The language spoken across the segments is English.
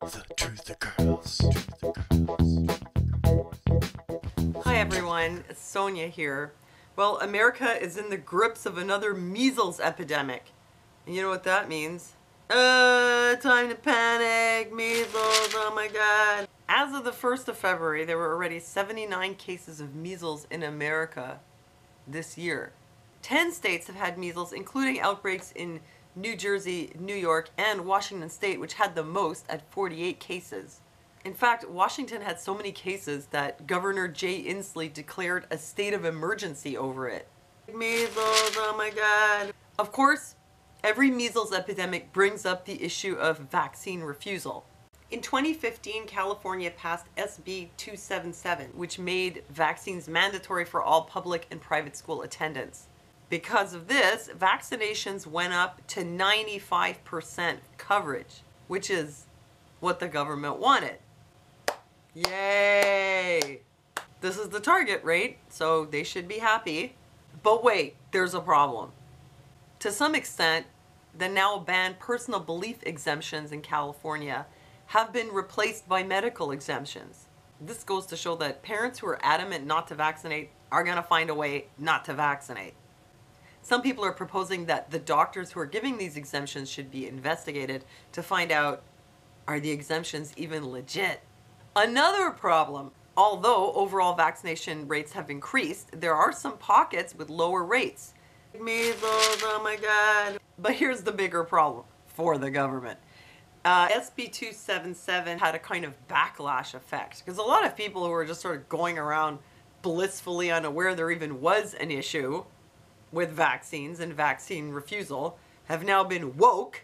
The truth occurs. Hi everyone, it's Sonia here. Well, America is in the grips of another measles epidemic. And you know what that means? Time to panic, measles, oh my god. As of the 1st of February, there were already 79 cases of measles in America this year. 10 states have had measles, including outbreaks in New Jersey, New York, and Washington State, which had the most at 48 cases. In fact, Washington had so many cases that Governor Jay Inslee declared a state of emergency over it. Measles, oh my god. Of course, every measles epidemic brings up the issue of vaccine refusal. In 2015, California passed SB 277, which made vaccines mandatory for all public and private school attendance. Because of this, vaccinations went up to 95% coverage, which is what the government wanted. Yay! This is the target rate, so they should be happy. But wait, there's a problem. To some extent, the now banned personal belief exemptions in California have been replaced by medical exemptions. This goes to show that parents who are adamant not to vaccinate are going to find a way not to vaccinate. Some people are proposing that the doctors who are giving these exemptions should be investigated to find out, are the exemptions even legit? Another problem, although overall vaccination rates have increased, there are some pockets with lower rates. Measles, oh my god. But here's the bigger problem for the government. SB 277 had a kind of backlash effect because a lot of people who were just sort of going around blissfully unaware there even was an issue with vaccines and vaccine refusal have now been woke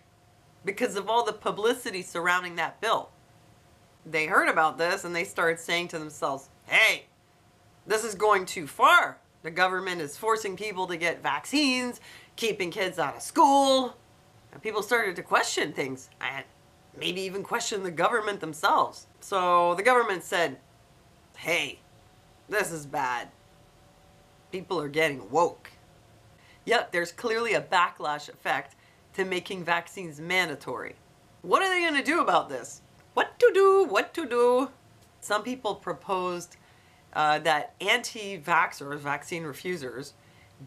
because of all the publicity surrounding that bill. They heard about this and they started saying to themselves, hey, this is going too far. The government is forcing people to get vaccines, keeping kids out of school. And people started to question things and maybe even question the government themselves. So the government said, hey, this is bad. People are getting woke. Yep, there's clearly a backlash effect to making vaccines mandatory. What are they going to do about this? What to do? What to do? Some people proposed that anti-vaxxers, vaccine refusers,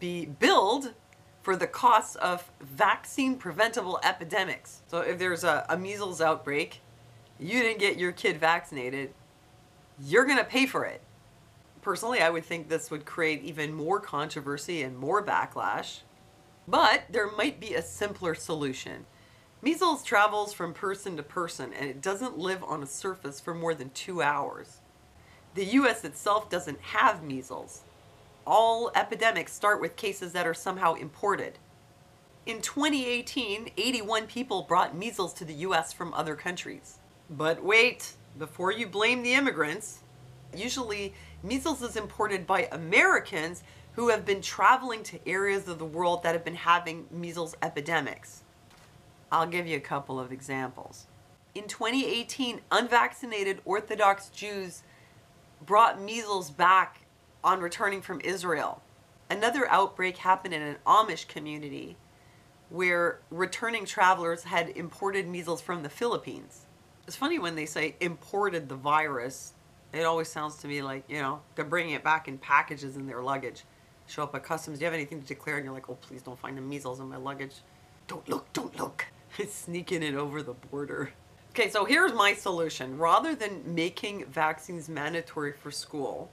be billed for the costs of vaccine preventable epidemics. So if there's a measles outbreak, you didn't get your kid vaccinated, you're going to pay for it. Personally, I would think this would create even more controversy and more backlash. But there might be a simpler solution. Measles travels from person to person and it doesn't live on a surface for more than 2 hours. The US itself doesn't have measles. All epidemics start with cases that are somehow imported. In 2018, 81 people brought measles to the US from other countries. But wait, before you blame the immigrants, usually measles is imported by Americans who have been traveling to areas of the world that have been having measles epidemics. I'll give you a couple of examples. In 2018, unvaccinated Orthodox Jews brought measles back on returning from Israel. Another outbreak happened in an Amish community where returning travelers had imported measles from the Philippines. It's funny when they say imported the virus. It always sounds to me like, you know, they're bringing it back in packages in their luggage. Show up at customs, do you have anything to declare? And you're like, oh, please don't find the measles in my luggage. Don't look, don't look. It's sneaking it over the border. Okay, so here's my solution. Rather than making vaccines mandatory for school,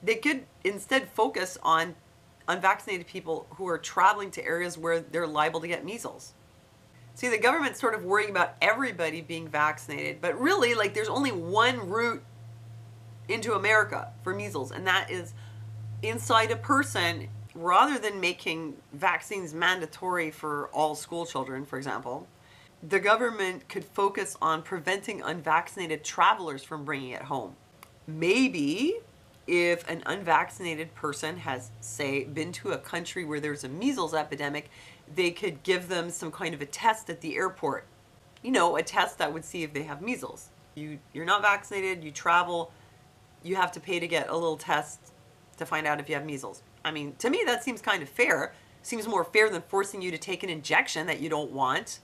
they could instead focus on unvaccinated people who are traveling to areas where they're liable to get measles. See, the government's sort of worrying about everybody being vaccinated, but really, like, there's only one route into America for measles, and that is inside a person. Rather than making vaccines mandatory for all school children, for example, the government could focus on preventing unvaccinated travelers from bringing it home. Maybe if an unvaccinated person has, say, been to a country where there's a measles epidemic, they could give them some kind of a test at the airport. You know, a test that would see if they have measles. You're not vaccinated, you travel, you have to pay to get a little test to find out if you have measles. I mean, to me, that seems kind of fair. Seems more fair than forcing you to take an injection that you don't want.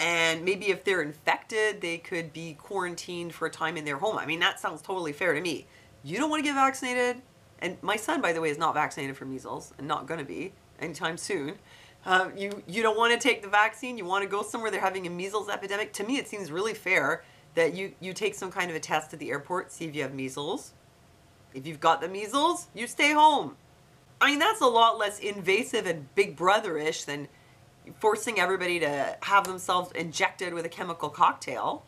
And maybe if they're infected, they could be quarantined for a time in their home. I mean, that sounds totally fair to me. You don't want to get vaccinated. And my son, by the way, is not vaccinated for measles and not going to be anytime soon. You don't want to take the vaccine. You want to go somewhere they're having a measles epidemic. To me, it seems really fair that you take some kind of a test at the airport, see if you have measles. If you've got the measles, you stay home. I mean, that's a lot less invasive and big brother-ish than forcing everybody to have themselves injected with a chemical cocktail.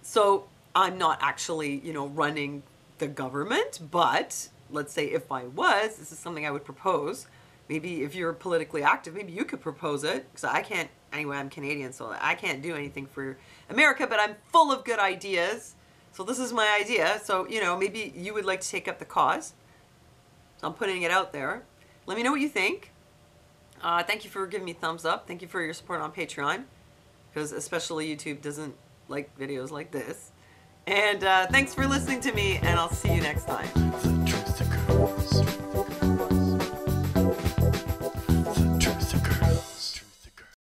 So I'm not actually, running the government, but let's say if I was, this is something I would propose. Maybe if you're politically active, maybe you could propose it, because I can't, anyway, I'm Canadian, so I can't do anything for America, but I'm full of good ideas. So this is my idea. So, maybe you would like to take up the cause. So I'm putting it out there. Let me know what you think. Thank you for giving me thumbs up. Thank you for your support on Patreon, because especially YouTube doesn't like videos like this. And thanks for listening to me, and I'll see you next time.